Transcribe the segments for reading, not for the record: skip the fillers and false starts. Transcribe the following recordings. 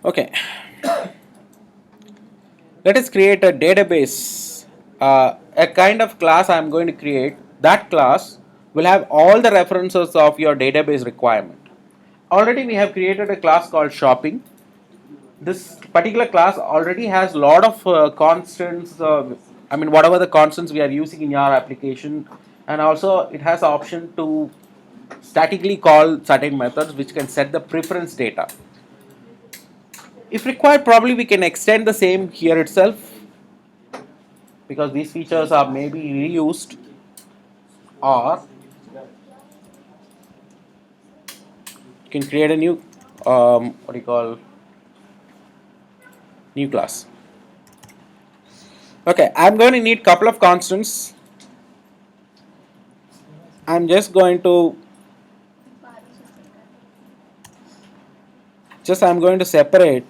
Okay, let us create a database, a kind of class I am going to create. That class will have all the references of your database requirement. Already we have created a class called shopping. This particular class already has a lot of constants, I mean whatever the constants we are using in your application, and also it has the option to statically call certain methods which can set the preference data. If required, probably we can extend the same here itself, because these features are maybe reused, or you can create a new what do you call new class. Okay, I'm going to need couple of constants. I'm going to separate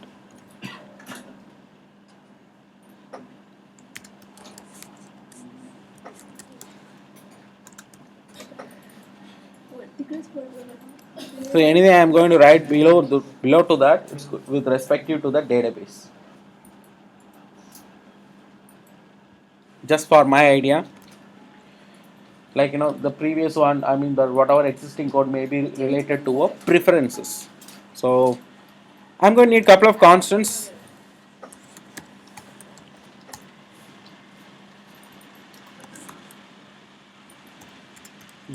so anyway I'm going to write below to that it's with respect to the database, just for my idea. Like the previous one, I mean the whatever existing code may be related to a preferences. So I'm going to need couple of constants.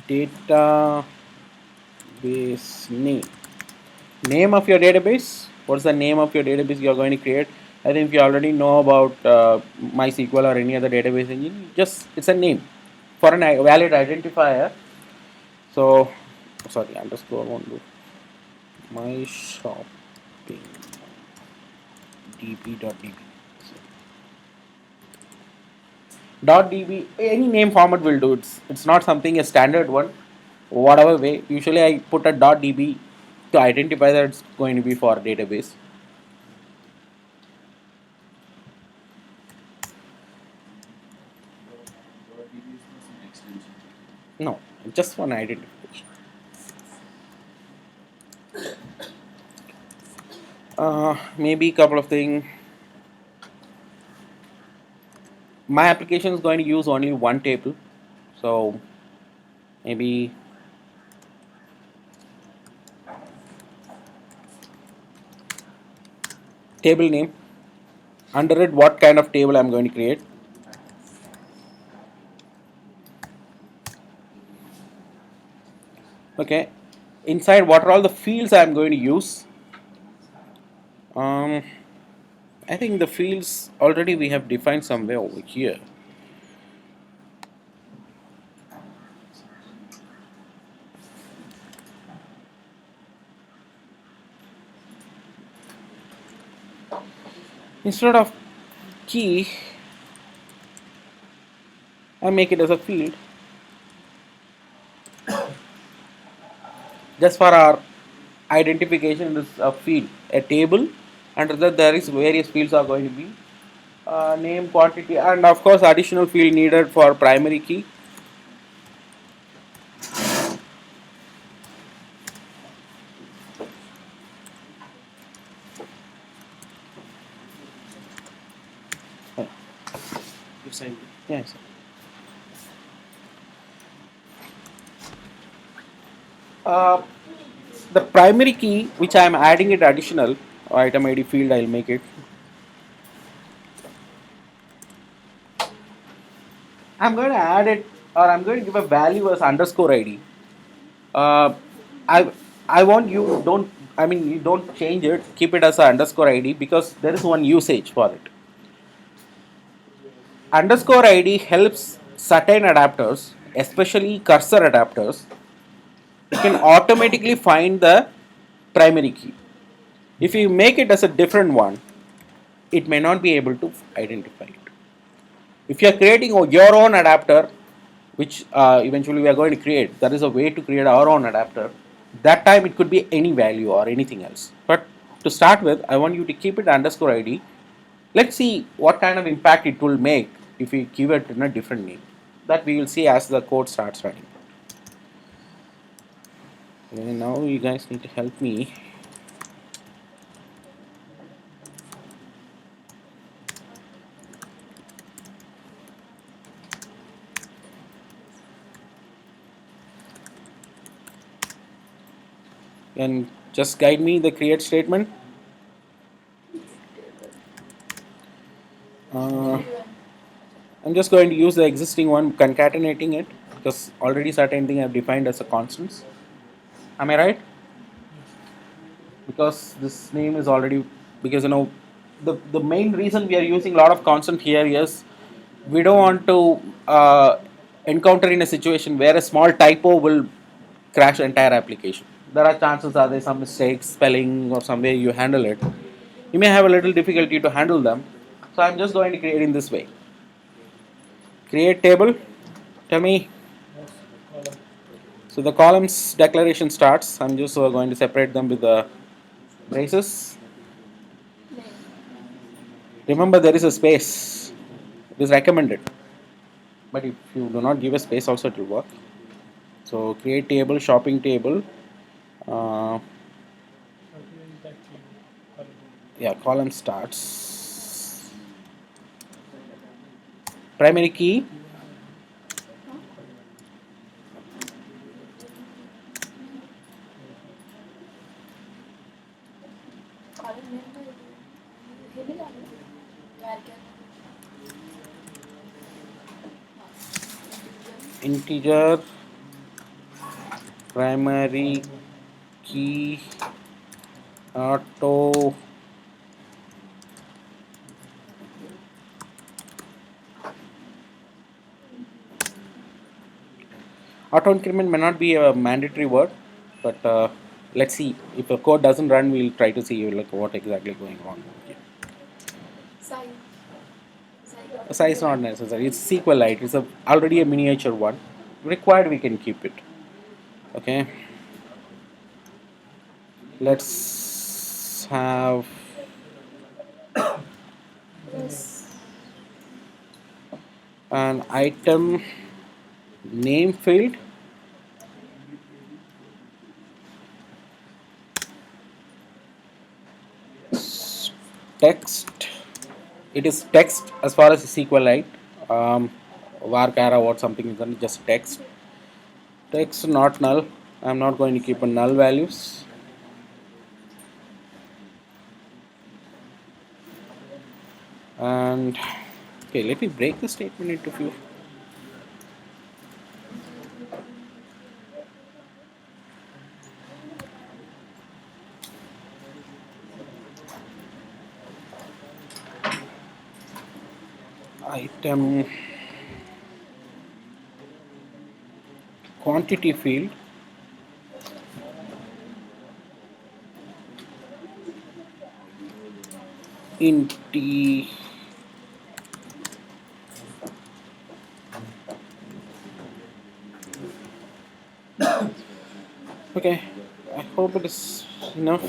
Database name of your database. What's the name of your database you are going to create? I think if you already know about MySQL or any other database engine, just it's a name for an valid identifier. So sorry, underscore won't do. My shopping db.db dot db, any name format will do. It's not something a standard one, whatever way. Usually I put a dot db to identify that it's going to be for database. No, just one identification. Maybe a couple of things. My application is going to use only one table, so maybe table name. Under it, what kind of table I'm going to create. Okay, inside what are all the fields I'm going to use. um, I think the fields already we have defined somewhere over here. Instead of key, I make it as a field, just for our identification. Is a field, a table. Under that there is various fields are going to be name, quantity, and of course additional field needed for primary key. Yes. Uh, the primary key which I am adding it additional item ID field, I'll make it. I'm going to add it, or I'm going to give a value as underscore ID. Uh, I I want you don't, I mean you don't change it. Keep it as a underscore ID, because there is one usage for it. Underscore ID helps certain adapters, especially cursor adapters, can automatically find the primary key. If you make it as a different one, it may not be able to identify it. If you are creating your own adapter, which eventually we are going to create, there is a way to create our own adapter. That time it could be any value or anything else. But to start with, I want you to keep it underscore ID. Let's see what kind of impact it will make if we give it in a different name. That we will see as the code starts running. And now you guys need to help me. And just guide me the create statement. Uh, I'm just going to use the existing one, concatenating it, because already certain thing I've defined as a constants. Am I right? Because this name is already, because the main reason we are using a lot of constant here is we don't want to encounter in a situation where a small typo will crash the entire application. There are chances are there some mistakes, spelling or some way you handle it. You may have a little difficulty to handle them. So I'm just going to create in this way. Create table. Tell me. So the columns declaration starts. I'm just going to separate them with the braces. Remember there is a space. It is recommended. But if you do not give a space also it will work. So create table, shopping table. Uh, yeah, column starts. Primary key. Integer primary key auto auto increment may not be a mandatory word, but let's see if the code doesn't run we'll try to see like what exactly going wrong here. Size not necessary, it's SQLite, it's already a miniature one. Required we can keep it. Okay, let's have an item name field. Text, it is text as far as SQLite. Varchar or something is done, just text not null. I'm not going to keep a null values. And okay, let me break the statement into few. Item quantity field. Int okay, I hope it is enough.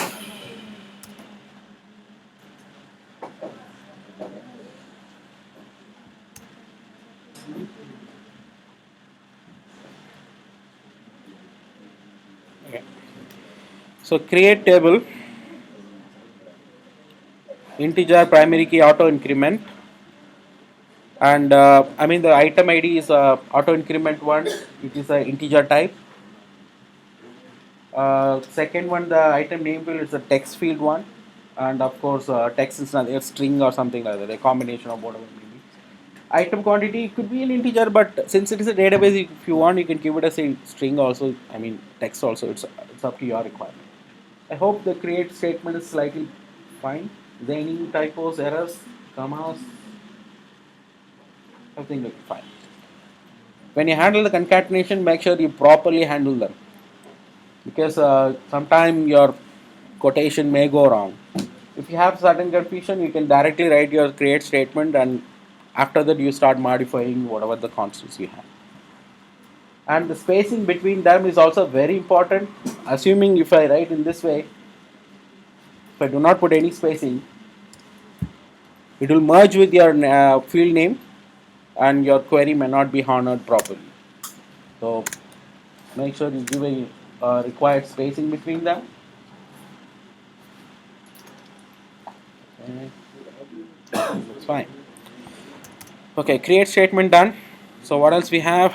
Okay. So create table, integer primary key auto increment, and I mean the item ID is auto increment one, it is a integer type. Second one, the item name field is a text field one, and of course text is not a string or something like that, a combination of whatever it may be. Item quantity could be an integer, but since it is a database, if you want, you can give it as a string also. I mean text also. It's up to your requirement. I hope the create statement is slightly fine. Is there any typos, errors, commas? Everything looks fine. When you handle the concatenation, make sure you properly handle them, because sometime your quotation may go wrong. If you have certain confusion, you can directly write your create statement, and after that you start modifying whatever the constants you have. And the spacing between them is also very important. Assuming if I write in this way, if I do not put any spacing, it will merge with your field name and your query may not be honored properly. So make sure you give a required spacing between them. Okay. It's fine. Okay, create statement done. So what else we have?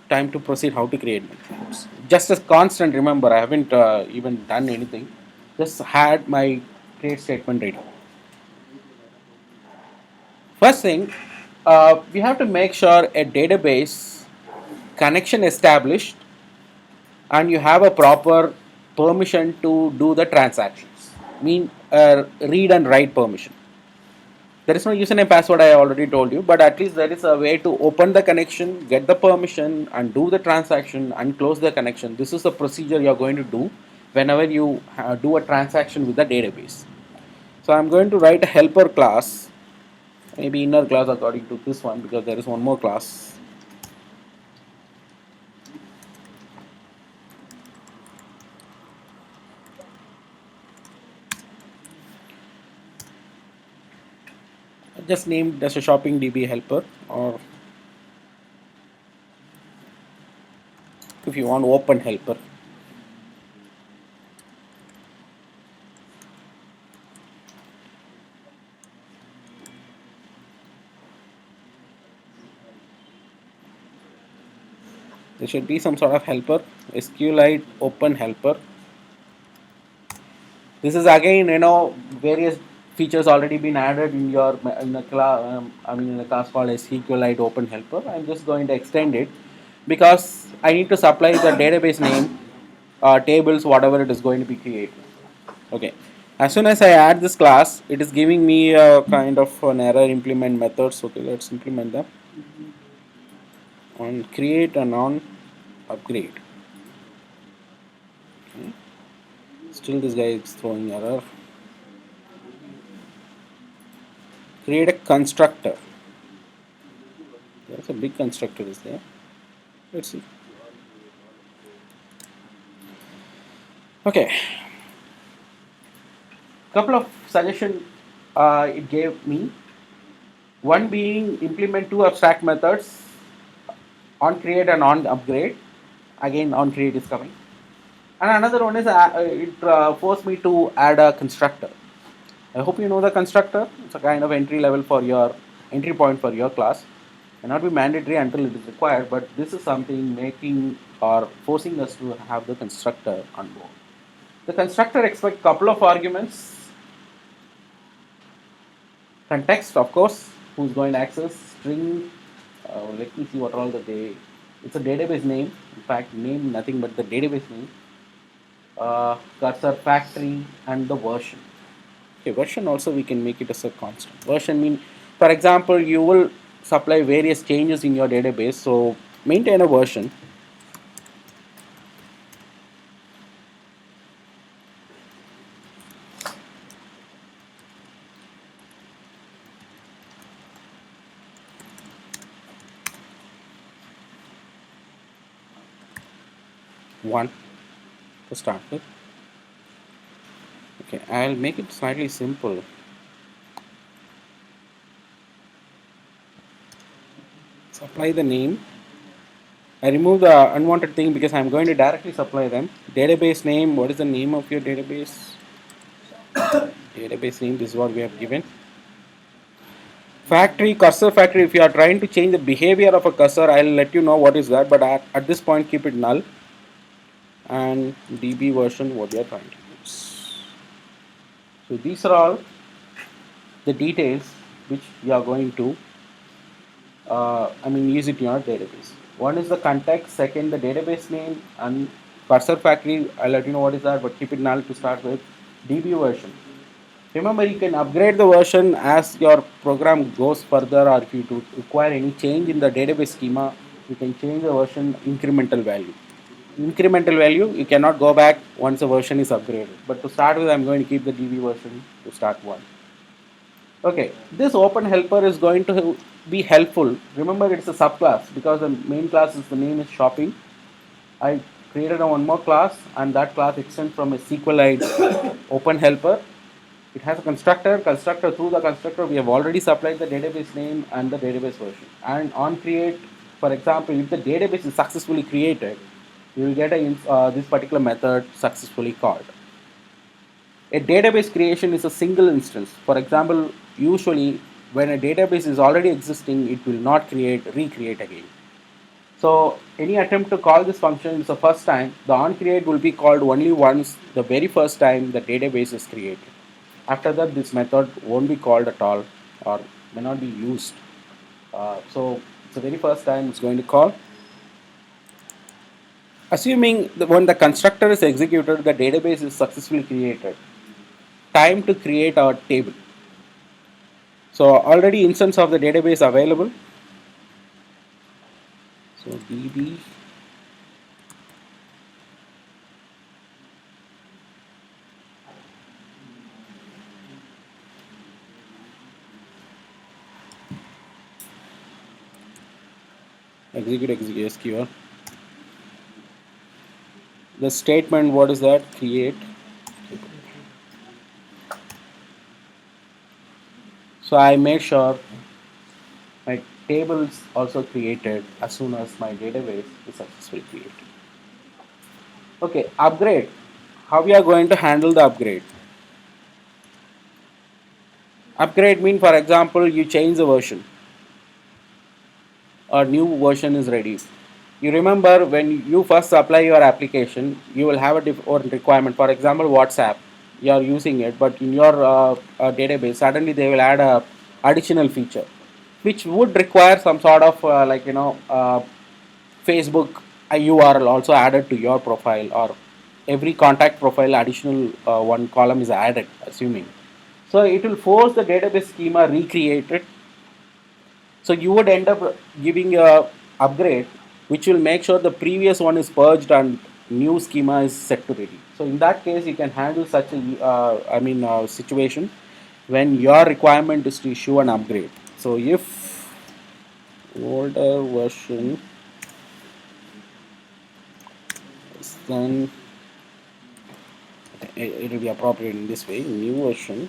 Time to proceed how to create methods. just as constant. Remember, I haven't even done anything, just had my create statement ready. First thing, we have to make sure a database connection established and you have a proper permission to do the transactions, mean read and write permission. There is no username password, I already told you, but at least there is a way to open the connection, get the permission and do the transaction and close the connection. This is the procedure you are going to do whenever you do a transaction with the database. So I'm going to write a helper class, maybe inner class according to this one, because there is one more class. Just named as a shopping DB helper, or if you want open helper. There should be some sort of helper, SQLite open helper. This is again, various features already been added in your in a class. In a class called SQLite open helper. I'm just going to extend it because I need to supply the database name, tables, whatever it is going to be created. Okay. As soon as I add this class, it is giving me a kind of an error implement methods. Okay, let's implement them on create and on upgrade. Okay. Still, this guy is throwing error. Create a constructor. There's a big constructor is there. Let's see. Okay. Couple of suggestions it gave me. One being implement two abstract methods on create and on upgrade. Again, on create is coming. And another one is it forced me to add a constructor. I hope you know the constructor. It's a kind of entry level for your entry point for your class. May not be mandatory until it is required, but this is something making or forcing us to have the constructor on board. The constructor expects a couple of arguments. Context, of course, who's going to access, string, let me see what all it's a database name, in fact name nothing but the database name, cursor factory and the version. Okay, version also we can make it as a constant. Version mean, for example, you will supply various changes in your database, so maintain a version. One to start with. Okay, I'll make it slightly simple. Supply the name. I remove the unwanted thing because I'm going to directly supply them. Database name, what is the name of your database? Database name, this is what we have given. Factory, cursor factory, if you are trying to change the behavior of a cursor, I'll let you know what is that, but at this point keep it null. And DB version, what we are trying to use. So these are all the details which you are going to use it in your database. One is the context, second the database name, and cursor factory, I'll let you know what is that, but keep it null to start with. DB version. Remember, you can upgrade the version as your program goes further, or if you do require any change in the database schema, you can change the version incremental value. Incremental value, you cannot go back once a version is upgraded. But to start with, I'm going to keep the DB version to start one. Okay, this open helper is going to be helpful. Remember, it's a subclass because the main class is the name is shopping. I created one more class, and that class extends from a SQLite open helper. It has a constructor. Through the constructor, we have already supplied the database name and the database version. And on create, for example, if the database is successfully created, you will get this particular method successfully called. A database creation is a single instance. For example, usually when a database is already existing, it will not recreate again. So any attempt to call this function is the first time. The onCreate will be called only once the very first time the database is created. After that, this method won't be called at all or may not be used. So it's the very first time it's going to call. Assuming when the constructor is executed, the database is successfully created. Time to create our table. So already instance of the database available. So db execute SQL. The statement, what is that? Create. So I made sure my table is also created as soon as my database is successfully created. Okay, upgrade. How we are going to handle the upgrade? Upgrade mean, for example, you change the version. A new version is ready. You remember when you first apply your application, you will have a different requirement. For example, WhatsApp, you are using it, but in your database, suddenly they will add a additional feature, which would require some sort of Facebook URL also added to your profile, or every contact profile additional one column is added, assuming. So it will force the database schema recreated. So you would end up giving a upgrade, which will make sure the previous one is purged and new schema is set to ready. So in that case, you can handle such a situation when your requirement is to issue an upgrade. So if older version is then it will be appropriate in this way. New version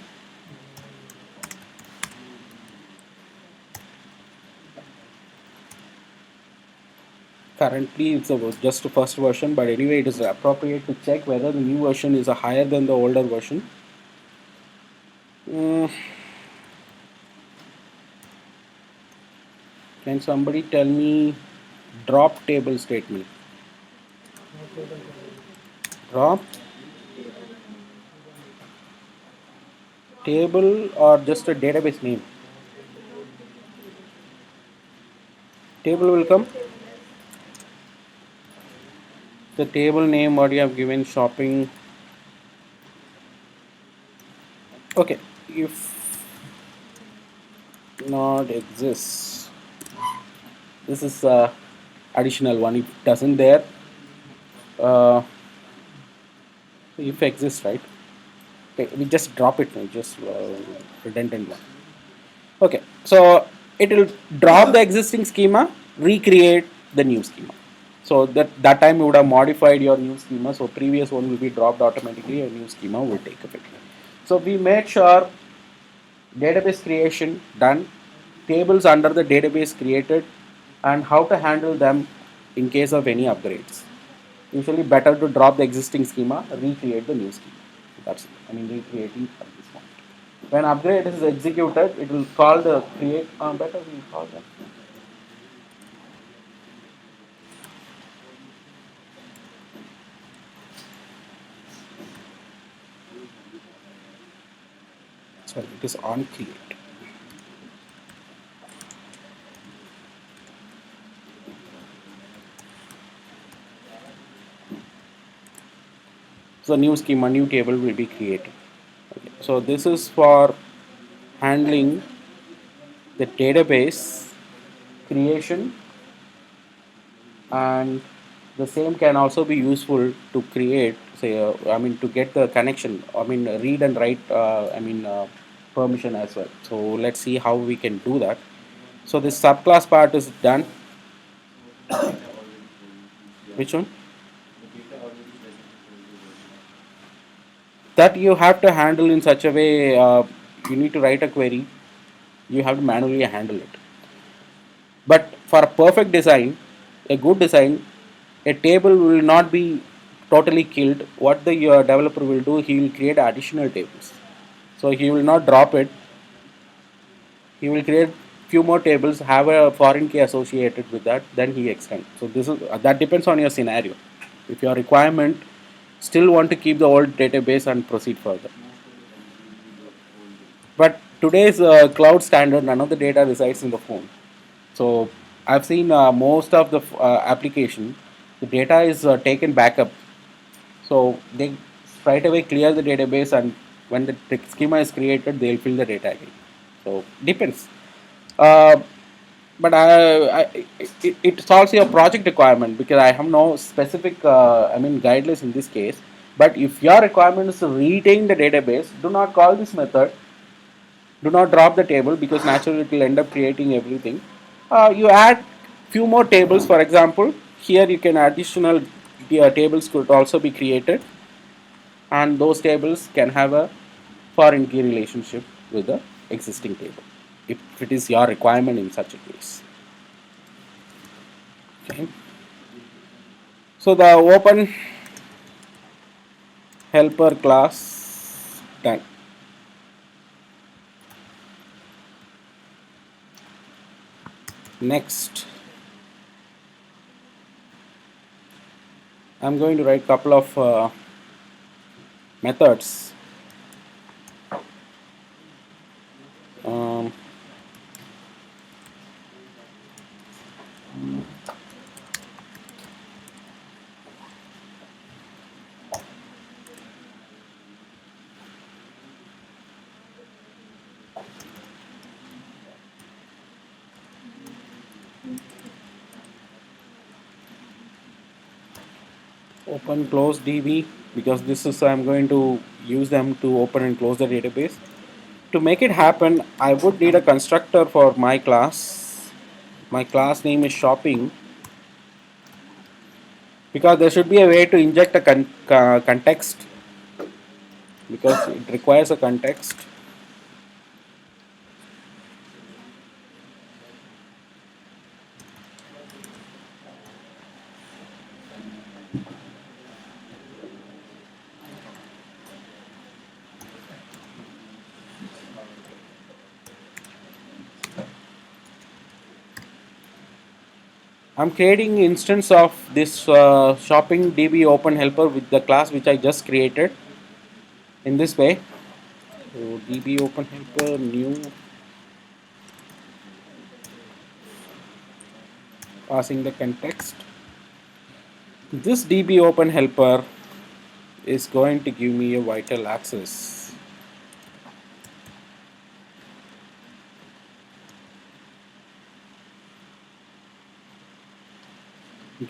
currently it's just the first version, but anyway it is appropriate to check whether the new version is higher than the older version. Mm, can somebody tell me drop table statement? Drop table or just a database name? Table will come. The table name what you have given, shopping. Okay, if not exists, this is additional one. If it doesn't there, uh, if exists, right? Okay, we just drop it, just redundant one. Okay, so it will drop the existing schema, recreate the new schema. So that time you would have modified your new schema. So previous one will be dropped automatically, a new schema will take effect. So we made sure database creation done, tables under the database created, and how to handle them in case of any upgrades. Usually better to drop the existing schema, recreate the new schema. That's it. I mean recreating at this point. When upgrade is executed, it will call the create. Better we call that. Sorry, it is on create. So new schema, new table will be created. Okay. So this is for handling the database creation, and the same can also be useful to create, say, to get the connection. Read and write. Permission as well. So let's see how we can do that. So this subclass part is done. Which one? That you have to handle in such a way. You need to write a query. You have to manually handle it. But for a perfect design, a good design, a table will not be totally killed. What the developer will do, he will create additional tables. So he will not drop it. He will create few more tables have a foreign key associated with that, then he extends. So this is that depends on your scenario. If your requirement still want to keep the old database and proceed further. But today's cloud standard, none of the data resides in the phone. So I've seen most of the application, the data is taken backup. So they straight away clear the database, and when the schema is created, they'll fill the data again. So depends. Uh, but it solves your project requirement because I have no specific, guidelines in this case. But if your requirement is to retain the database, do not call this method. Do not drop the table because naturally it will end up creating everything. You add few more tables. For example, here you can additional tables could also be created, and those tables can have a foreign key relationship with the existing table if it is your requirement in such a case. Okay. So the open helper class done. Next, I'm going to write couple of methods. Um, Open close db because this is I'm going to use them to open and close the database. To make it happen, I would need a constructor for my class. My class name is shopping because there should be a way to inject a context because it requires a context. I'm creating instance of this shopping DB open helper with the class which I just created in this way. So DB open helper new, passing the context. This DB open helper is going to give me a vital access.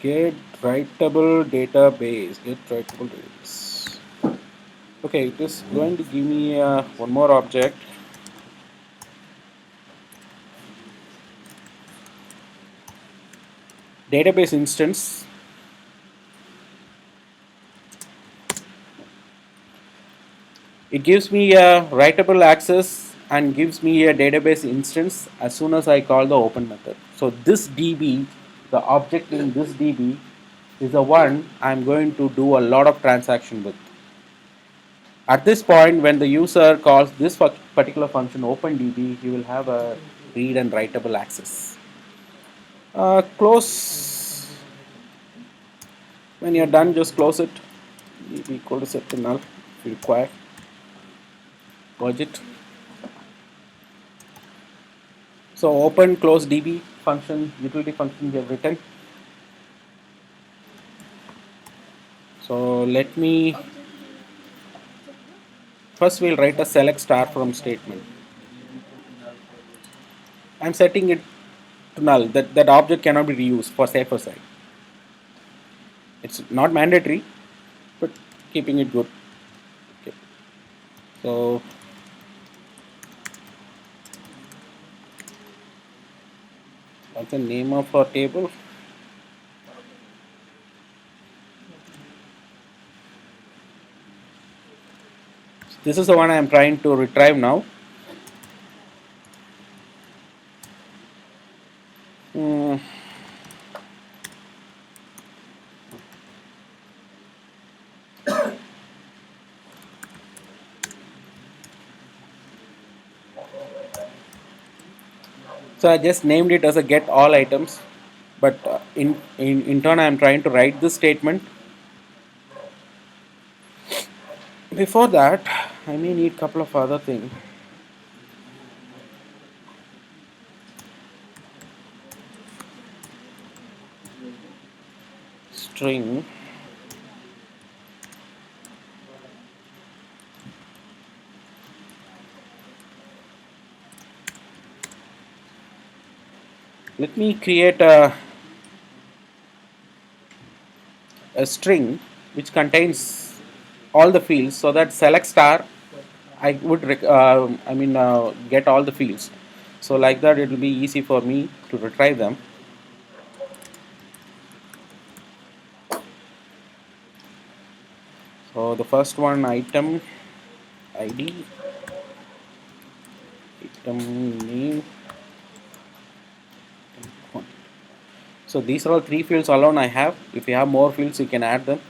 Get writable database. Get writable database. Okay, it is going to give me one more object. Database instance. It gives me a writable access and gives me a database instance as soon as I call the open method. So this DB, the object in this DB, is the one I'm going to do a lot of transaction with. At this point, when the user calls this particular function OpenDB, he will have a read and writable access. Close. When you're done, just close it. DB equal to set to null if you require. Purge it. So open close DB function, utility function we have written. So let me first we'll write a select star from statement. I'm setting it to null. That object cannot be reused for safer side. It's not mandatory, but keeping it good. Okay. So what's the name of our table? This is the one I am trying to retrieve now. Hmm. So I just named it as a get all items, but in turn I am trying to write this statement. Before that, I may need couple of other things. String. Let me create a string which contains all the fields, so that select star I would get all the fields. So like that it will be easy for me to retrieve them. So the first one, item ID, item name. So these are all three fields alone I have. If you have more fields, you can add them.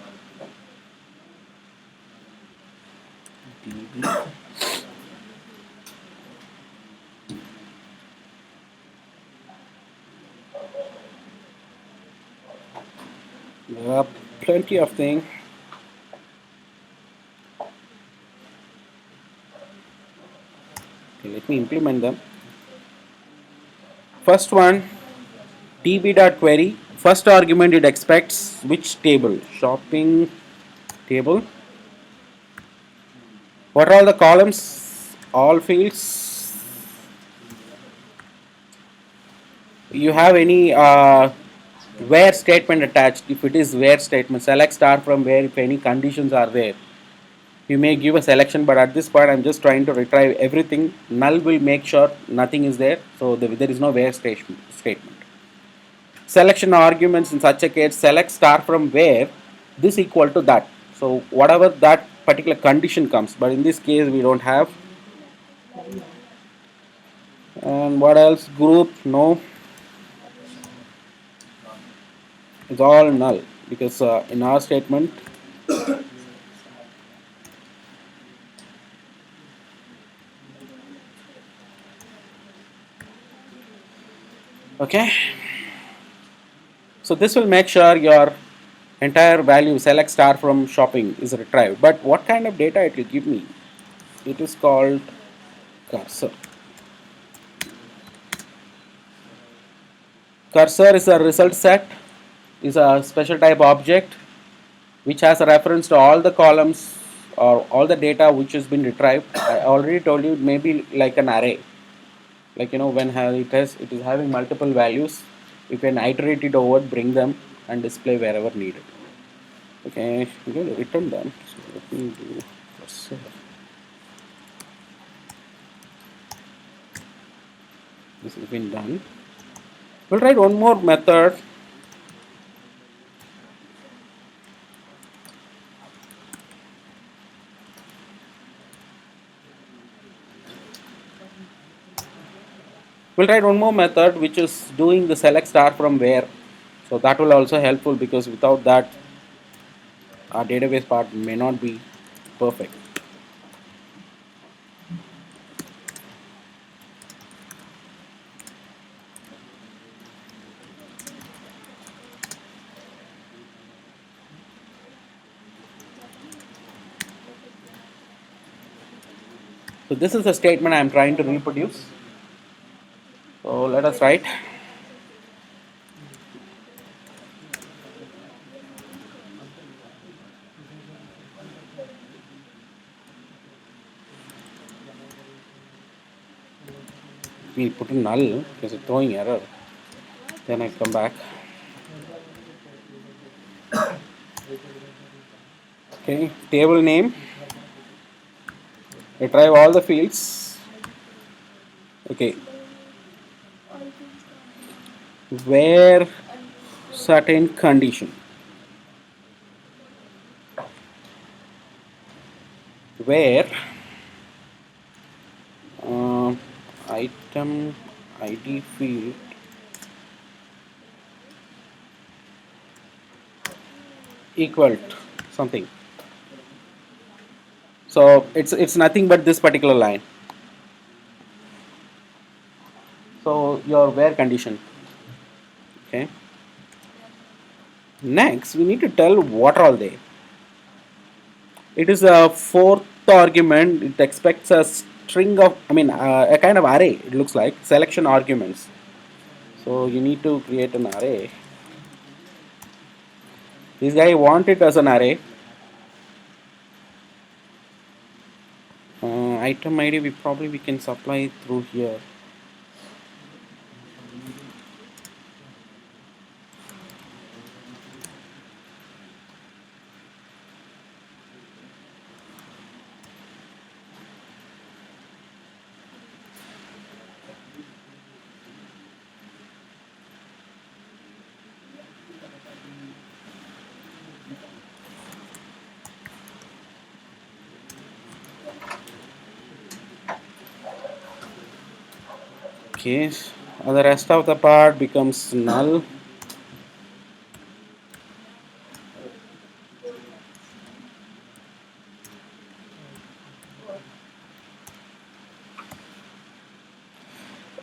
There are plenty of things. Okay, let me implement them. First one, db.query. First argument it expects which table? Shopping table. What are all the columns? All fields. You have any where statement attached? If it is where statement, select star from where if any conditions are there. You may give a selection, but at this point I'm just trying to retrieve everything. Null will make sure nothing is there, so there is no where statement. Selection arguments in such a case, select star from where this equal to that. So whatever that particular condition comes, but in this case we don't have. And what else? Group, no, it's all null because in our statement, okay. So this will make sure your entire value select star from shopping is retrieved. But what kind of data it will give me? It is called cursor. Cursor is a result set, is a special type object which has a reference to all the columns or all the data which has been retrieved. I already told you it may be like an array. Like when it is having multiple values, you can iterate it over, bring them and display wherever needed. Okay, I'm going to return them. So let me do cursor. This has been done. We'll write one more method. We'll write one more method which is doing the select star from where. So that will also helpful because without that our database part may not be perfect. So this is the statement I am trying to reproduce. So let us write. We put a null because it's throwing error. Then I come back. Okay, table name. Retrieve all the fields. Okay. Where certain condition. Where item ID field equal to something. So it's nothing but this particular line. So your where condition. Okay. Next, we need to tell what are all they. It is a fourth argument. It expects a string of, a kind of array. It looks like selection arguments. So you need to create an array. This guy want it as an array. Item ID we can supply through here. Okay, the rest of the part becomes null.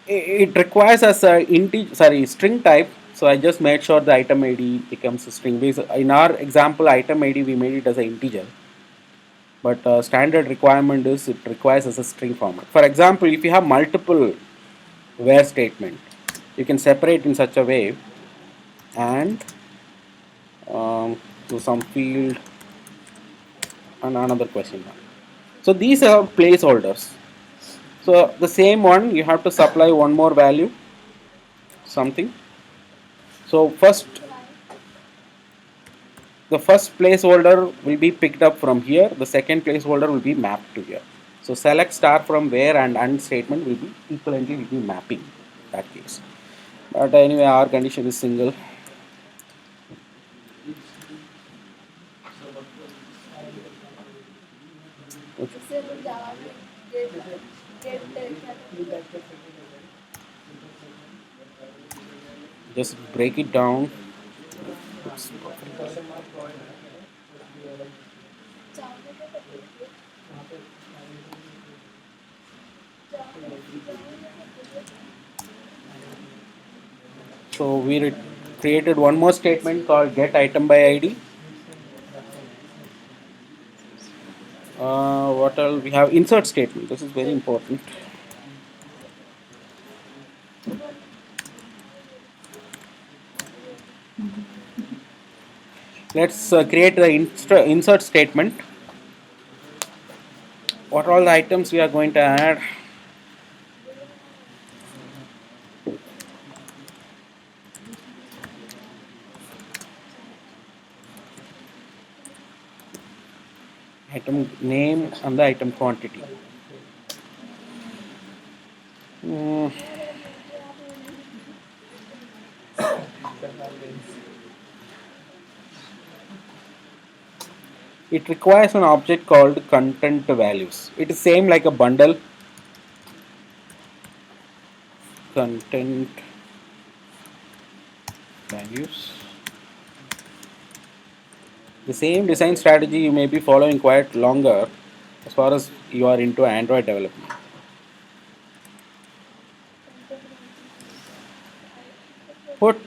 It requires as a string type. So I just made sure the item ID becomes a string. Because in our example, item ID we made it as an integer, but standard requirement is it requires as a string format. For example, if you have multiple where statement, you can separate in such a way and to some field and another question mark. So these are placeholders. So the same one you have to supply one more value something. So the first placeholder will be picked up from here. The second placeholder will be mapped to here. So select star from where and statement will be equivalently will be mapping that case. But anyway, our condition is single. Okay. Just break it down. Oops. So we created one more statement called get item by ID. What else? We have insert statement. This is very important. Let's create the insert statement. What are all the items we are going to add? Item name and the item quantity. Mm, it requires an object called content values. It is same like a bundle. Content values. The same design strategy you may be following quite longer as far as you are into Android development. Put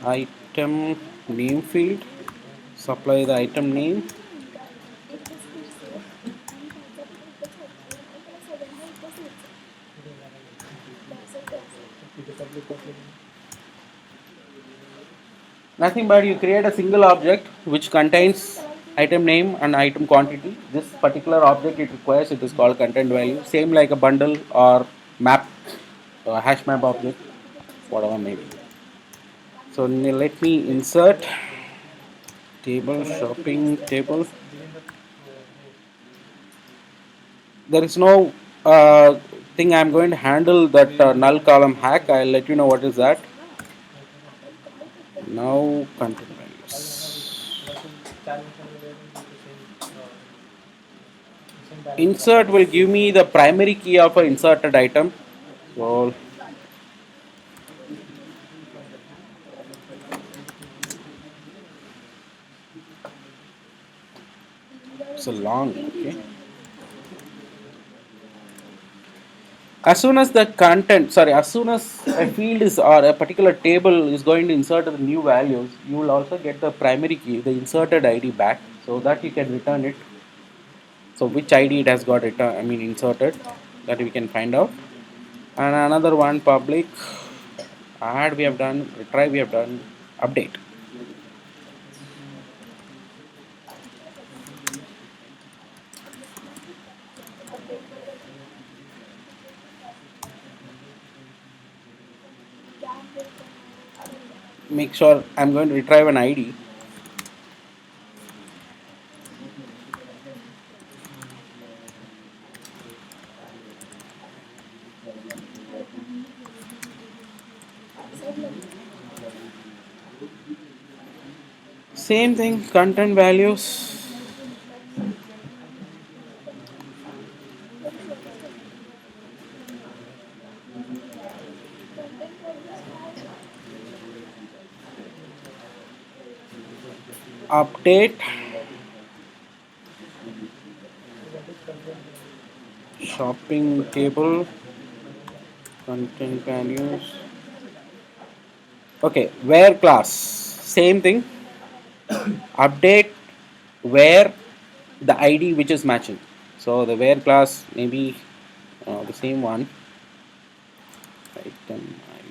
item name field, supply the item name. Nothing but you create a single object which contains item name and item quantity. This particular object it requires it is called content value. Same like a bundle or map, hash map object, whatever maybe. So let me insert table shopping table. There is no thing I'm going to handle that null column hack. I'll let you know what is that. Now content values. Insert will give me the primary key of an inserted item. So it's a long, okay. As soon as the content, sorry, as soon as a field is or a particular table is going to insert the new values, you will also get the primary key, the inserted ID back, so that you can return it. So which ID it has got return, I mean inserted, that we can find out. And another one, public add we have done, retry we have done, update. Make sure I'm going to retrieve an ID. Same thing, content values, update, shopping table, content values. Okay, where class, same thing, update where the ID which is matching. So the where class maybe the same one. Item ID.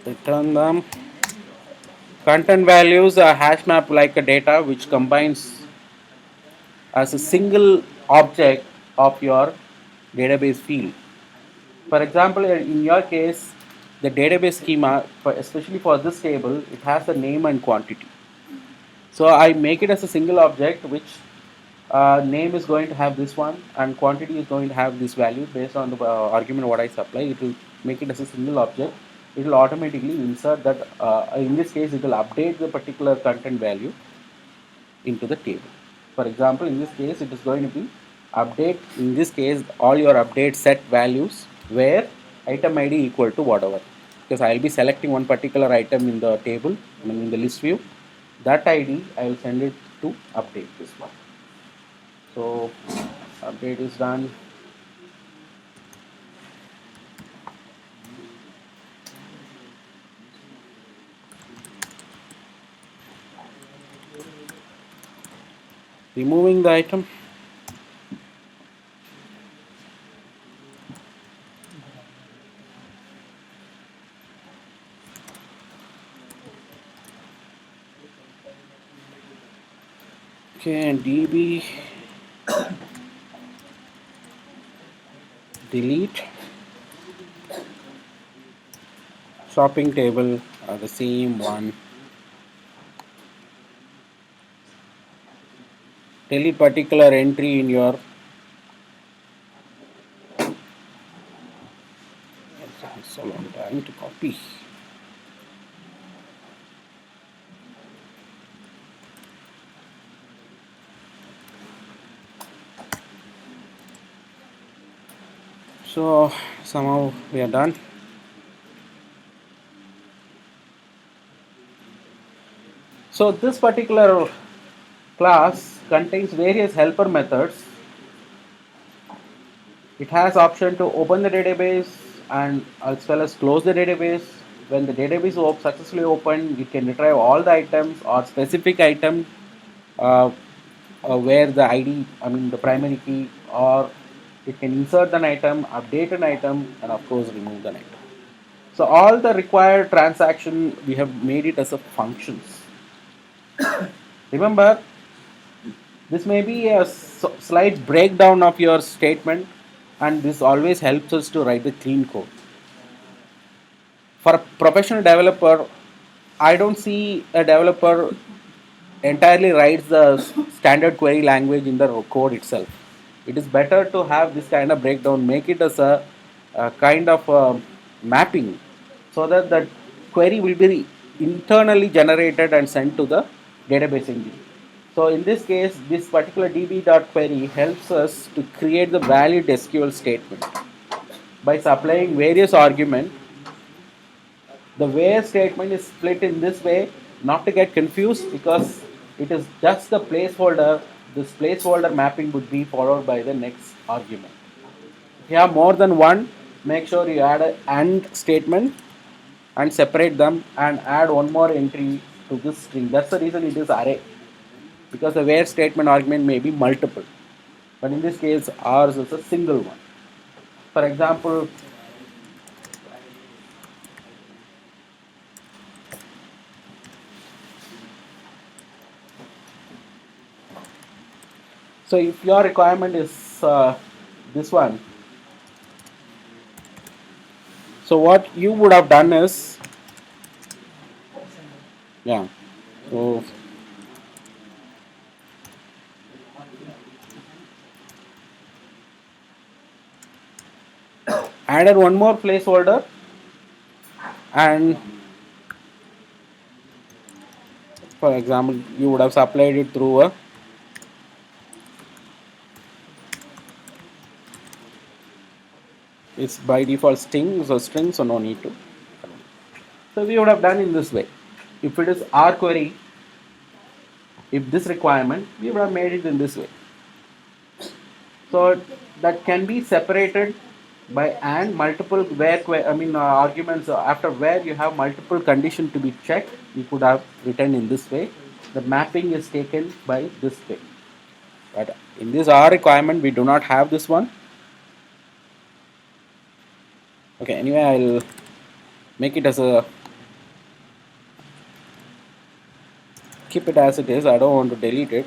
Return them. Content values are hash map like a data which combines as a single object of your database field. For example, in your case, the database schema, especially for this table, it has a name and quantity. So I make it as a single object which name is going to have this one and quantity is going to have this value based on the argument what I supply. It will make it as a single object. It will automatically insert that. In this case, it will update the particular content value into the table. For example, in this case, it is going to be update. In this case, all your update set values where item ID equal to whatever. Because I will be selecting one particular item in the table, I mean in the list view. That ID, I will send it to update this one. So update is done. Removing the item. Okay, and DB delete. Shopping table are the same one. Delete particular entry in your so long time to copy. So somehow we are done. So this particular class contains various helper methods. It has option to open the database and as well as close the database. When the database is successfully opened, it can retrieve all the items or specific item uh, where the ID, I mean the primary key, or it can insert an item, update an item, and of course remove an item. So all the required transaction we have made it as a functions. Remember, this may be a slight breakdown of your statement, and this always helps us to write the clean code. For a professional developer, I don't see a developer entirely writes the standard query language in the code itself. It is better to have this kind of breakdown, make it as a kind of mapping, so that the query will be internally generated and sent to the database engine. So in this case, this particular db.query helps us to create the valid SQL statement by supplying various arguments. The where statement is split in this way, not to get confused, because it is just the placeholder. This placeholder mapping would be followed by the next argument. If you have more than one, make sure you add an AND statement and separate them and add one more entry to this string. That's the reason it is array, because the where statement argument may be multiple, but in this case ours is a single one. For example, so if your requirement is this one, so what you would have done is, yeah, so added one more placeholder, and for example you would have supplied it through a, it's by default string, so no need to. So we would have done in this way. If it is our query, if this requirement, we would have made it in this way. So that can be separated by and multiple where arguments after where you have multiple condition to be checked. You could have written in this way. The mapping is taken by this way. But in this R requirement, we do not have this one. Okay. Anyway, I'll make it as a, keep it as it is. I don't want to delete it.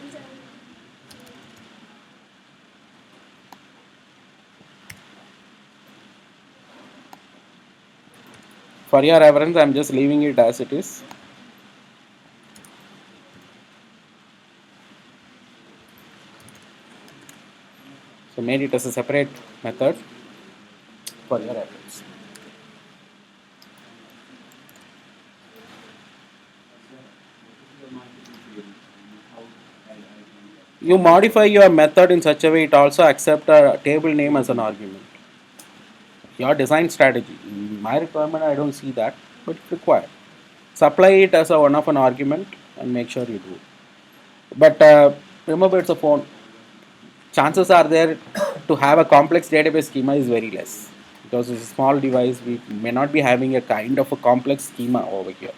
For your reference, I'm just leaving it as it is. So made it as a separate method for your reference. You modify your method in such a way it also accepts a table name as an argument. Your design strategy. In my requirement, I don't see that, but it's required. Supply it as a one of an argument and make sure you do it. But remember, it's a phone. Chances are there to have a complex database schema is very less, because it's a small device. We may not be having a kind of a complex schema over here.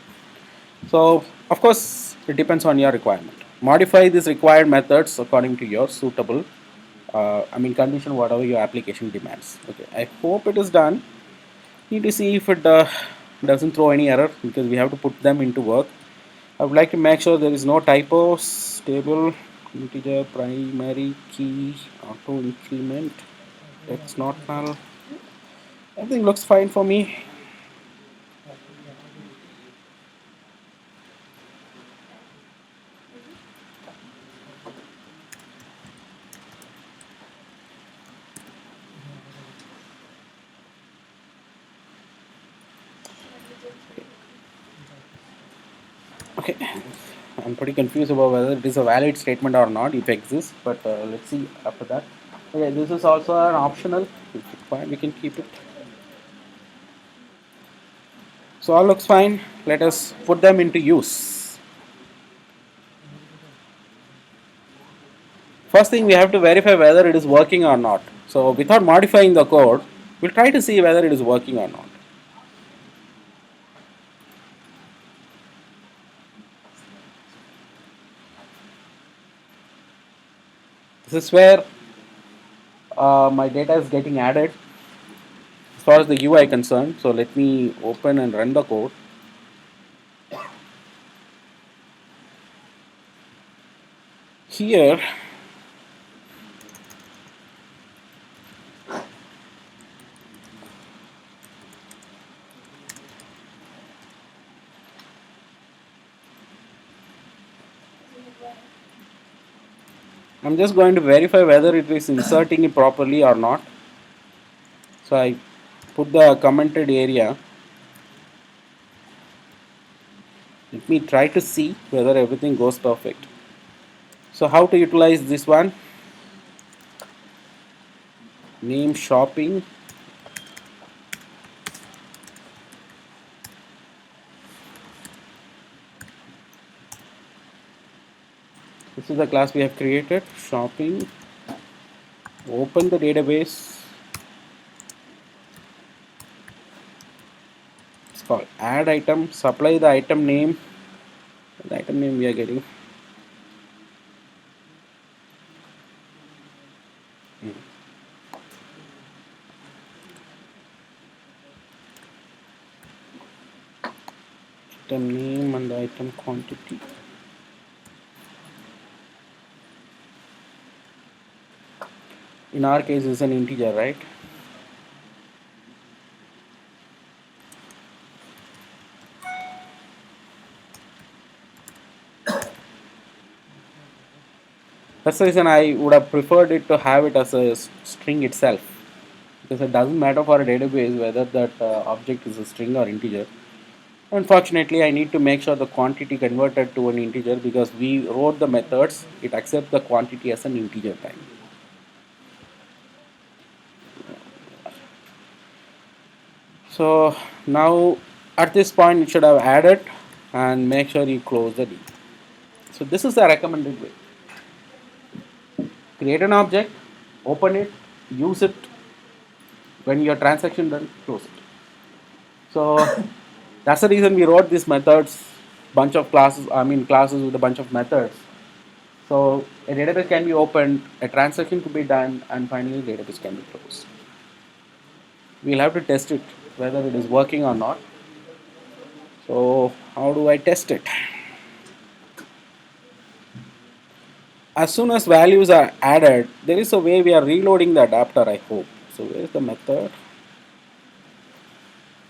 So of course, it depends on your requirement. Modify these required methods according to your suitable condition, whatever your application demands. Okay, I hope it is done. Need to see if it doesn't throw any error, because we have to put them into work. I would like to make sure there is no typos. Table, integer, primary key, auto increment, text not null. Everything looks fine for me. Okay, I'm pretty confused about whether it is a valid statement or not, if it exists, but let's see after that. Okay, this is also an optional. If required, we can keep it. So all looks fine. Let us put them into use. First thing, we have to verify whether it is working or not. So without modifying the code, we'll try to see whether it is working or not. This is where my data is getting added as far as the UI concerned. So let me open and run the code. Here I'm just going to verify whether it is inserting it properly or not. So I put the commented area. me try to see whether everything goes perfect. So how to utilize this one? Name shopping. This is the class we have created. Shopping. Open the database. It's called add item. Supply the item name. The item name we are getting. Item name and the item quantity. In our case, it's an integer, right? That's the reason I would have preferred it to have it as a string itself, because it doesn't matter for a database whether that object is a string or integer. Unfortunately, I need to make sure the quantity converted to an integer because we wrote the methods, it accepts the quantity as an integer type. So now at this point, you should have added and make sure you close the D. So this is the recommended way. Create an object, open it, use it. When your transaction done, close it. So that's the reason we wrote these methods, bunch of classes, classes with a bunch of methods. So a database can be opened, a transaction could be done, and finally database can be closed. We'll have to test it, whether it is working or not. So how do I test it? As soon as values are added, there is a way we are reloading the adapter, I hope. So where is the method?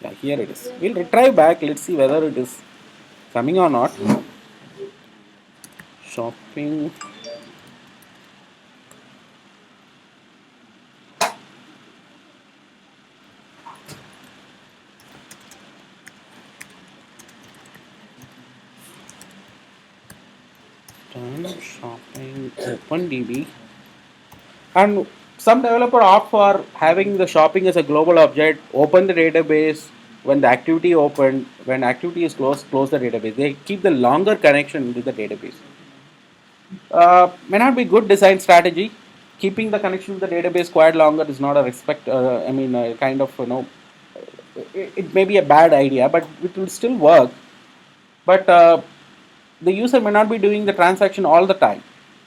Yeah, here it is. We'll retrieve back, let's see whether it is coming or not. Shopping. Shopping open DB. And some developer opt for having the shopping as a global object, open the database, when the activity opened, when activity is closed, close the database. They keep the longer connection with the database. May not be good design strategy. Keeping the connection with the database quite longer is not a respect, kind of, it may be a bad idea, but it will still work. But the user may not be doing the transaction all the time.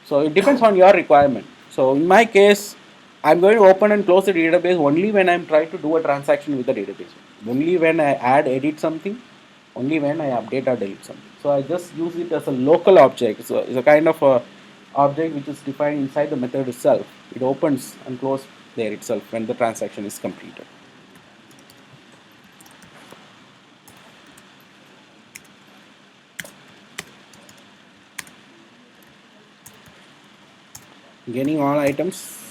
So it depends on your requirement. So in my case, I'm going to open and close the database only when I'm trying to do a transaction with the database. Only when I add, edit something, only when I update or delete something. So I just use it as a local object. So it's a kind of a object which is defined inside the method itself. It opens and closes there itself when the transaction is completed. Getting all items.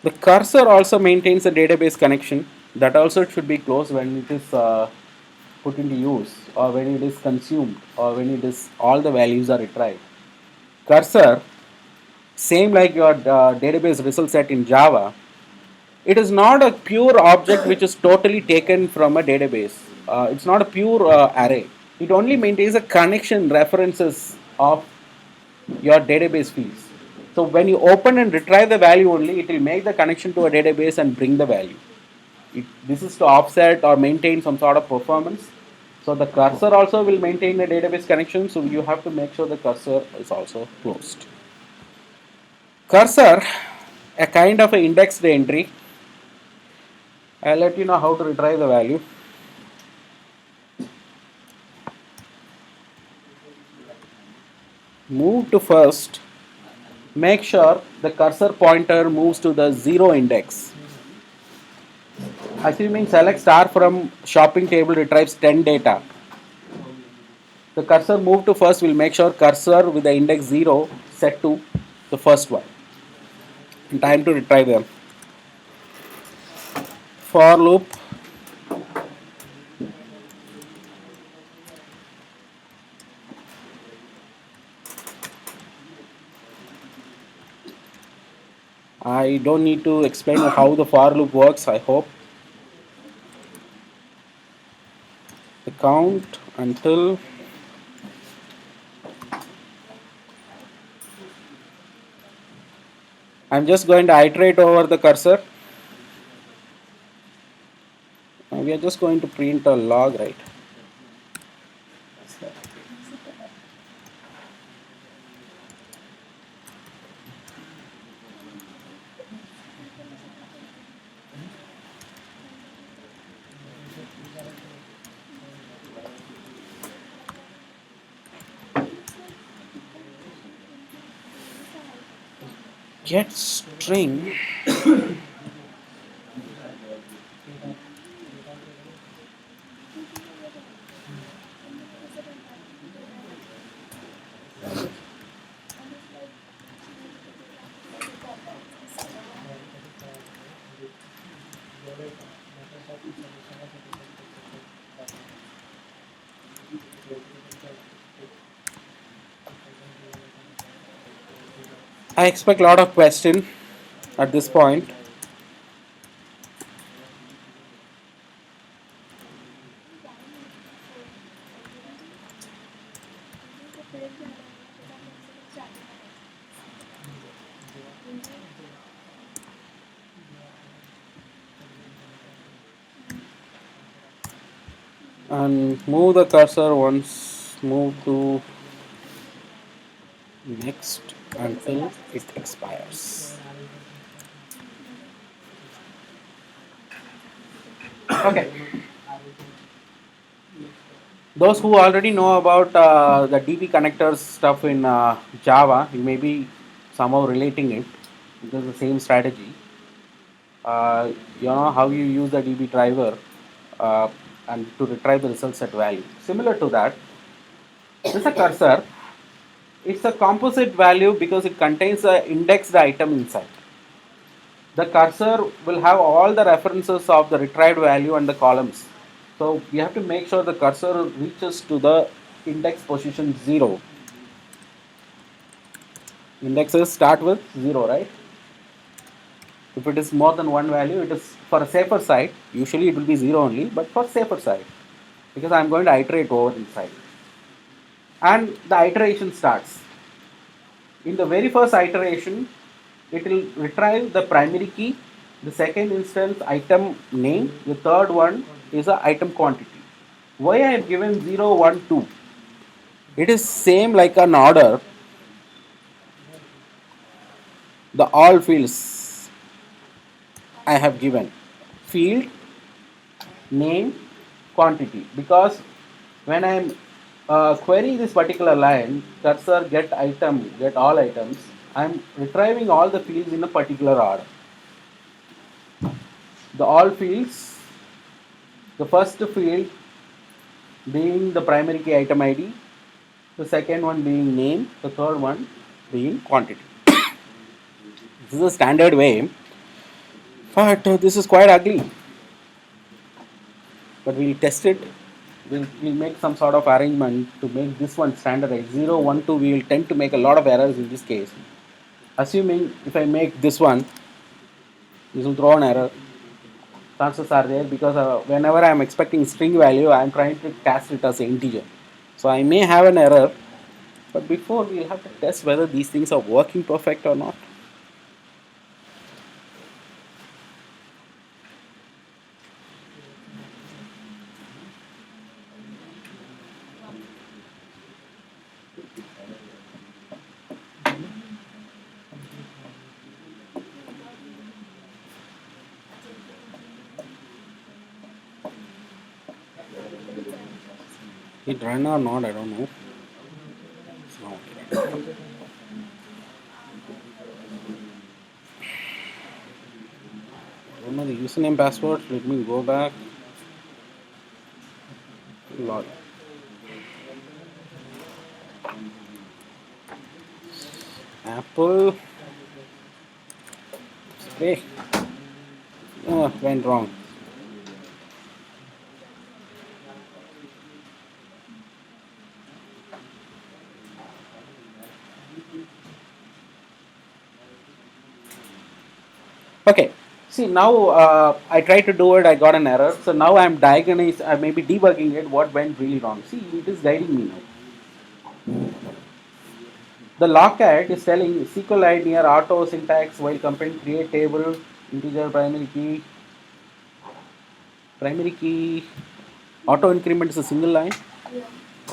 The cursor also maintains a database connection. That also should be closed when it is put into use, or when it is consumed, or when it is all the values are retrieved. Cursor, same like your database result set in Java, it is not a pure object which is totally taken from a database. It's not a pure array. It only maintains a connection references of your database fields. So when you open and retrieve the value only, it will make the connection to a database and bring the value. This is to offset or maintain some sort of performance. So the cursor also will maintain the database connection. So you have to make sure the cursor is also closed. Cursor, a kind of an indexed entry. I'll let you know how to retrieve the value. Move to first. Make sure the cursor pointer moves to the 0 index. Assuming select star from shopping table retrieves 10 data. The cursor move to first will make sure cursor with the index 0 set to the first one. And time to retrieve them. For loop, I don't need to explain how the for loop works, I hope. The count until I'm just going to iterate over the cursor. We are just going to print a log, right? Get string. I expect a lot of question at this point. And move the cursor once, move to next until it expires. Okay. Those who already know about the DB connectors stuff in Java, you may be somehow relating it because the same strategy. You know how you use the DB driver uh, and to retrieve the result set value. Similar to that, this is a cursor. It's a composite value because it contains an indexed item inside. The cursor will have all the references of the retrieved value and the columns. So you have to make sure the cursor reaches to the index position 0. Indexes start with 0, right? If it is more than one value, it is for a safer side. Usually it will be 0 only, but for safer side. Because I am going to iterate over inside. And the iteration starts. In the very first iteration, it will retrieve the primary key, the second instance item name, the third one is a item quantity. Why I have given 0, 1, 2? It is same like an order, the all fields I have given. Field, name, quantity. Because when I am querying this particular line, cursor get item, get all items, I am retrieving all the fields in a particular order. The all fields, the first field being the primary key item ID, the second one being name, the third one being quantity. This is a standard way, but this is quite ugly. But we'll test it. We'll make some sort of arrangement to make this one standardized. 0, 1, 2, we will tend to make a lot of errors in this case. Assuming if I make this one, this will throw an error. Chances are there because whenever I am expecting string value, I am trying to cast it as an integer. So I may have an error, but before we'll have to test whether these things are working perfect or not. It ran or not, I don't know. It's not. I don't know the username password. Let me go back. Log. Apple. Hey, went wrong. Okay. See now I tried to do it. I got an error. So now I'm diagnosing. I may be debugging it. What went really wrong? See, it is guiding me now. The logcat is telling SQLite near auto syntax while comparing create table integer primary key auto increment is a single line.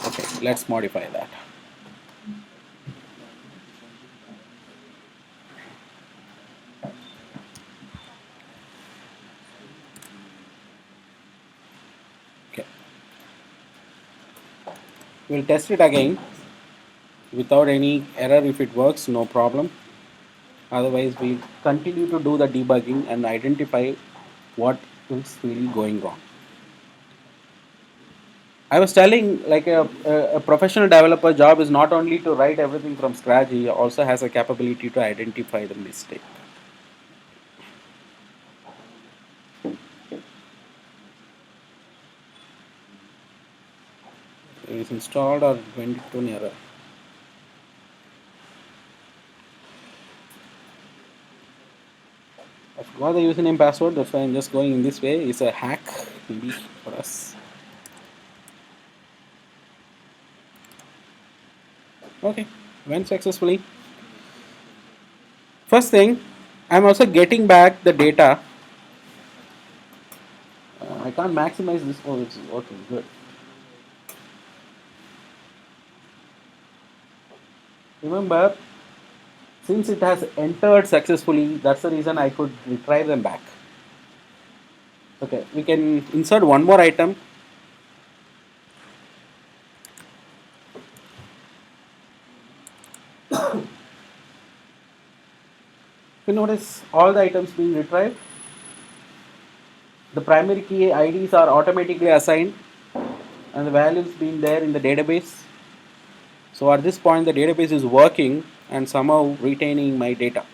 Okay, let's modify that. Okay, we'll test it again without any error. If it works, no problem. Otherwise, we continue to do the debugging and identify what is really going wrong. I was telling like a professional developer job is not only to write everything from scratch, he also has a capability to identify the mistake. It is installed or went to an error. I forgot the username password, that's why I'm just going in this way. It's a hack maybe for us. Okay, went successfully. First thing, I'm also getting back the data. I can't maximize this. Oh, it's working good. Remember, since it has entered successfully, that's the reason I could retrieve them back. Okay, we can insert one more item. You notice all the items being retrieved. The primary key IDs are automatically assigned and the values being there in the database. So at this point the database is working and somehow retaining my data.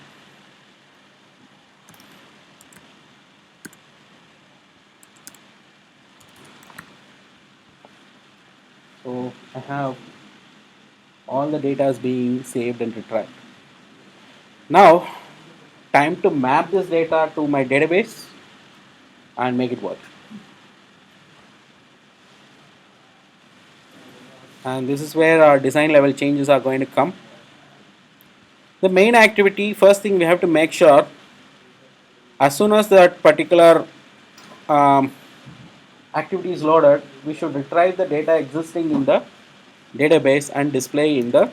So I have all the data is being saved and retrieved. Now time to map this data to my database and make it work. And this is where our design level changes are going to come. The main activity, first thing we have to make sure as soon as that particular um, activity is loaded, we should retrieve the data existing in the database and display in the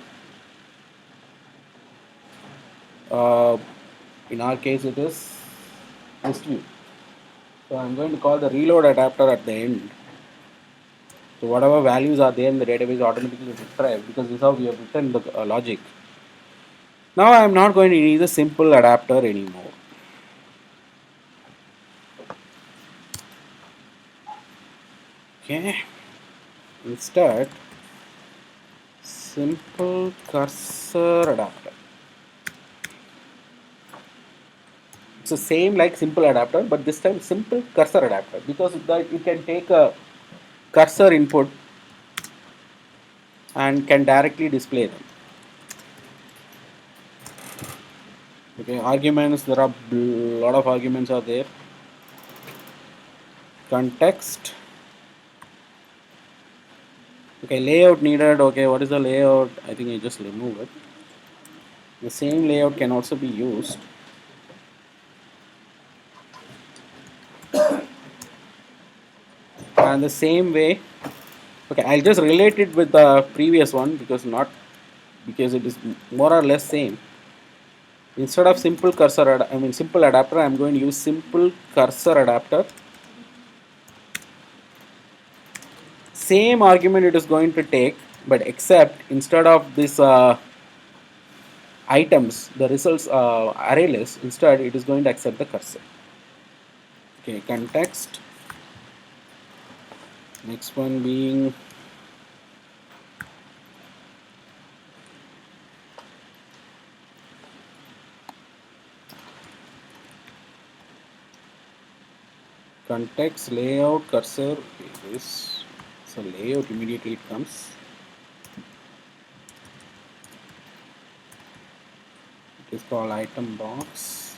uh, in our case it is list view. So I'm going to call the reload adapter at the end. So whatever values are there in the database automatically retrieve because this is how we have written the logic. Now I am not going to need the simple adapter anymore. Okay. Instead, simple cursor adapter. It's the same like simple adapter, but this time simple cursor adapter because you can take a cursor input and can directly display them. Okay, arguments, there are a lot of arguments are there. Context. Okay, layout needed. Okay, what is the layout? I think I just remove it. The same layout can also be used. And the same way, okay, I'll just relate it with the previous one because it is more or less same. Instead of simple simple adapter, I'm going to use simple cursor adapter. Same argument it is going to take, but except instead of this items, the results array list, instead it is going to accept the cursor. Okay, context. Next one being context layout cursor. Okay, this so layout immediately it comes. It is called item box.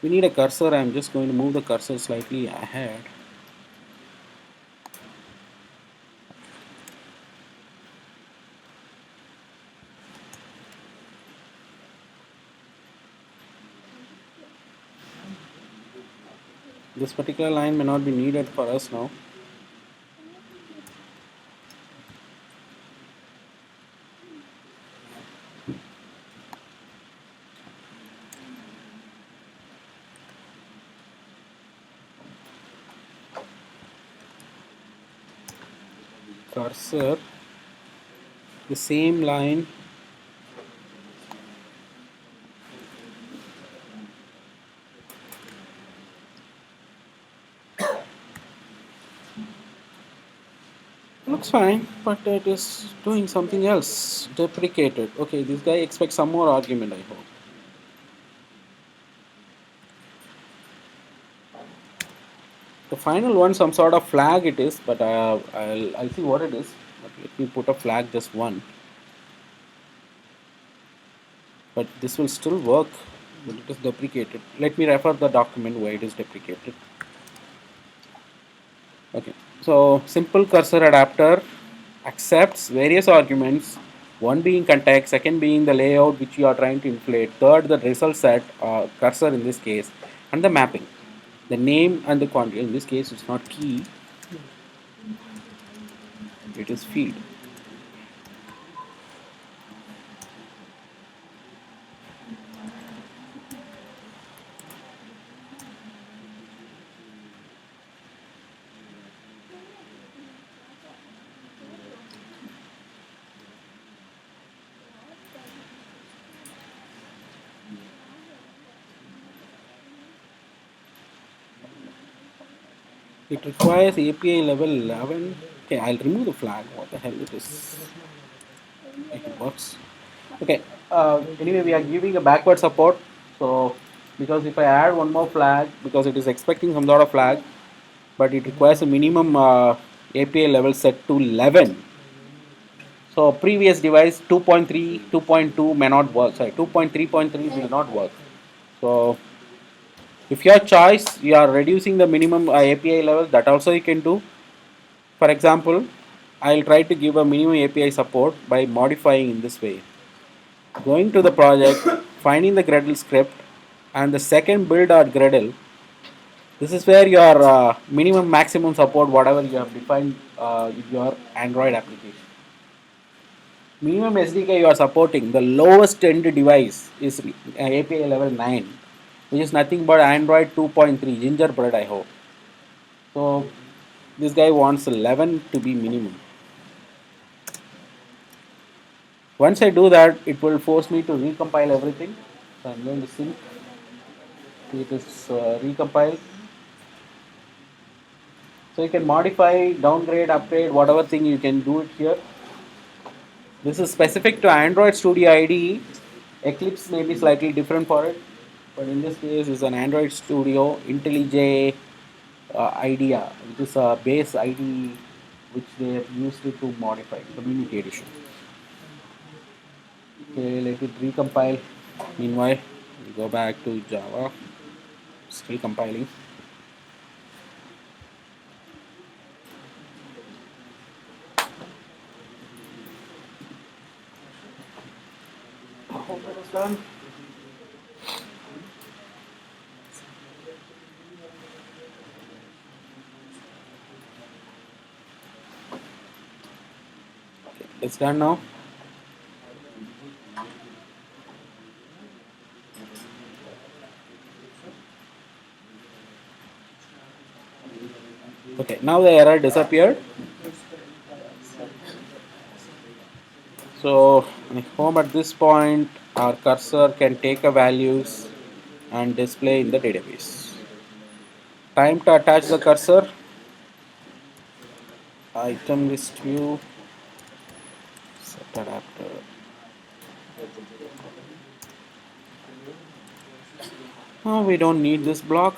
We need a cursor. I'm just going to move the cursor slightly ahead. This particular line may not be needed for us now. Cursor, the same line. Looks fine, but it is doing something else. Deprecated. Okay, this guy expects some more argument, I hope. The final one, some sort of flag it is, but I'll see what it is. But let me put a flag, just one. But this will still work, but it is deprecated. Let me refer the document where it is deprecated. Okay, so simple cursor adapter accepts various arguments, one being context, second being the layout which you are trying to inflate, third the result set, cursor in this case, and the mapping. The name and the quantity, in this case it's not key, it is field. It requires API level 11. Okay, I'll remove the flag. What the hell it is? It works. Okay. Anyway, we are giving a backward support. So, because if I add one more flag, because it is expecting some sort of flag, but it requires a minimum API level set to 11. So, previous device 2.3, 2.2 may not work. Sorry, 2.3.3 will not work. So, if your choice, you are reducing the minimum API level, that also you can do. For example, I'll try to give a minimum API support by modifying in this way. Going to the project, finding the Gradle script, and the second build or Gradle. This is where your minimum maximum support, whatever you have defined in your Android application. Minimum SDK you are supporting, the lowest end device is API level 9, which is nothing but Android 2.3, Gingerbread, I hope. So this guy wants 11 to be minimum. Once I do that, it will force me to recompile everything. So I'm going to sync. It is recompiled. So you can modify, downgrade, upgrade, whatever thing you can do it here. This is specific to Android Studio IDE. Eclipse may be slightly different for it, but in this case, it's an Android Studio IntelliJ IDEA, which is a base IDE which they have used it to modify community edition. Okay, let it recompile. Meanwhile, we go back to Java. Still compiling. I hope it is done. Okay, it's done now. Okay, now the error disappeared. So home at this point, our cursor can take a values and display in the database. Time to attach the cursor. Item list view. Set adapter. Oh, we don't need this block.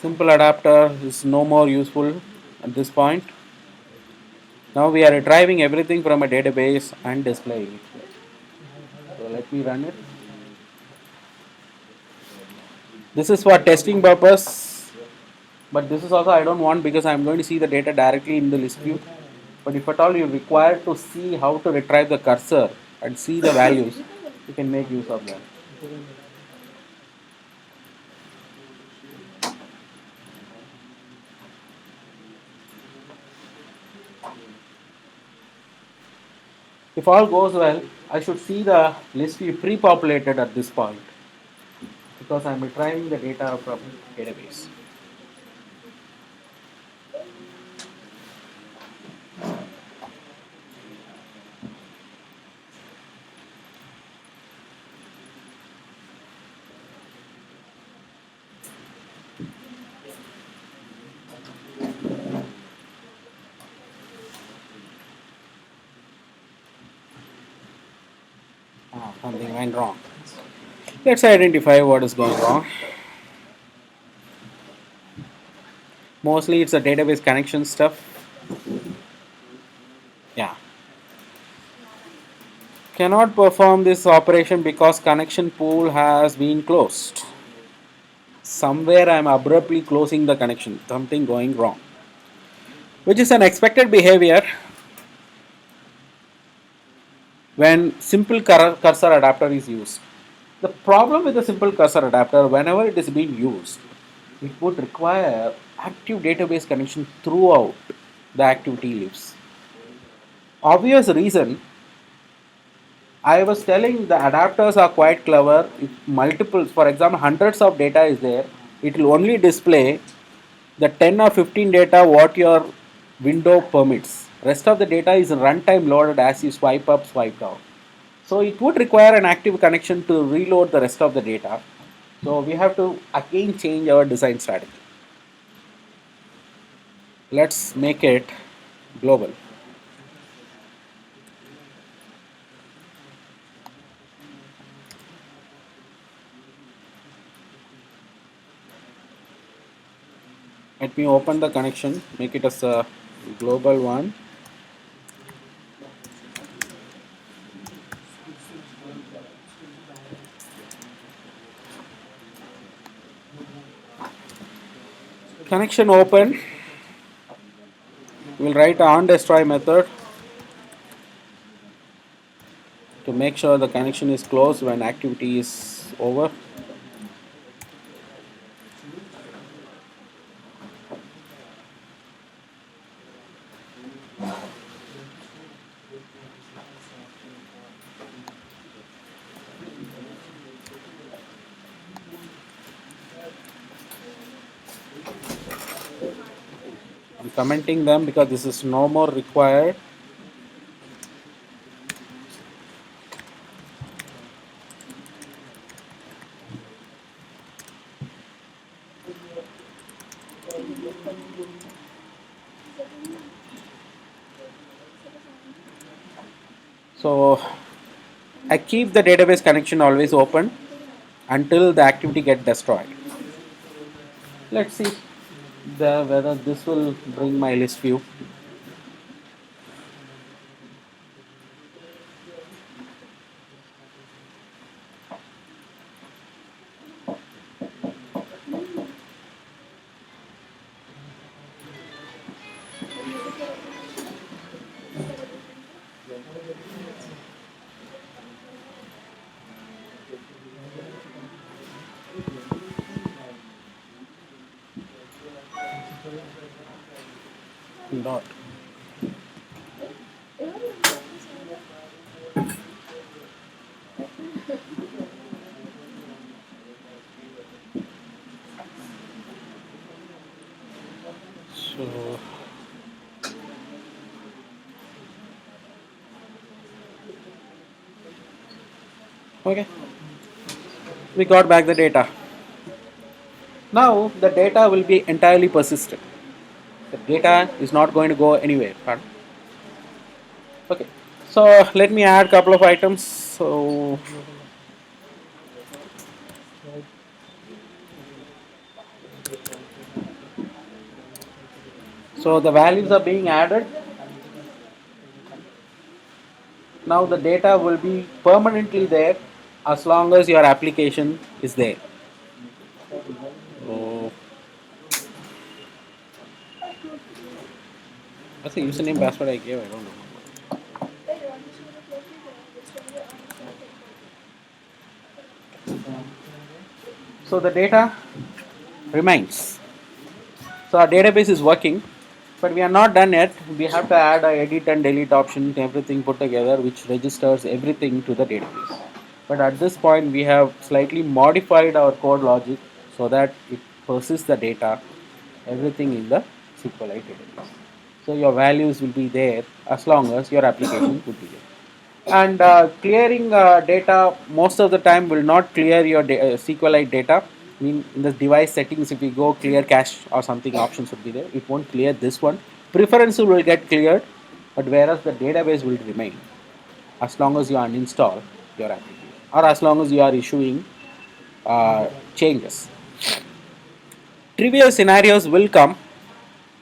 Simple adapter is no more useful at this point. Now we are retrieving everything from a database and displaying it. So let me run it. This is for testing purpose, but this is also I don't want because I'm going to see the data directly in the list view. But if at all you require to see how to retrieve the cursor and see the values, you can make use of that. If all goes well, I should see the list view pre-populated at this point because I'm retrieving the data from database. Something went wrong. Let's identify what is going wrong. Mostly it's a database connection stuff. Yeah. Cannot perform this operation because connection pool has been closed. Somewhere I am abruptly closing the connection. Something going wrong. Which is an expected behavior when simple cursor adapter is used. The problem with the simple cursor adapter, whenever it is being used, it would require active database connection throughout the activity lives. Obvious reason, I was telling the adapters are quite clever. If multiples, for example, hundreds of data is there, it will only display the 10 or 15 data what your window permits. Rest of the data is runtime loaded as you swipe up, swipe down. So it would require an active connection to reload the rest of the data. So we have to again change our design strategy. Let's make it global. Let me open the connection, make it as a global one. Connection open. We'll write on destroy method to make sure the connection is closed when activity is over. I'm commenting them because this is no more required. So I keep the database connection always open until the activity get destroyed. Let's see whether this will bring my list view. Not. So okay, we got back the data. Now the data will be entirely persistent. The data is not going to go anywhere. Pardon? Okay, so let me add couple of items. So So the values are being added. Now the data will be permanently there as long as your application is there. Oh, what's the username password I gave? I don't know. So the data remains. So our database is working, but we are not done yet. We have to add a edit and delete option, everything put together, which registers everything to the database. But at this point, we have slightly modified our code logic so that it persists the data, everything in the SQLite database. So your values will be there as long as your application would be there. And clearing data most of the time will not clear your SQLite data. I mean, in the device settings, if we go clear cache or something, options would be there. It won't clear this one. Preference will get cleared, but whereas the database will remain as long as you uninstall your application or as long as you are issuing changes. Trivial scenarios will come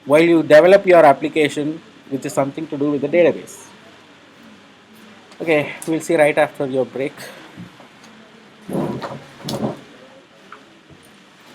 while you develop your application, which is something to do with the database. Okay, we'll see right after your break.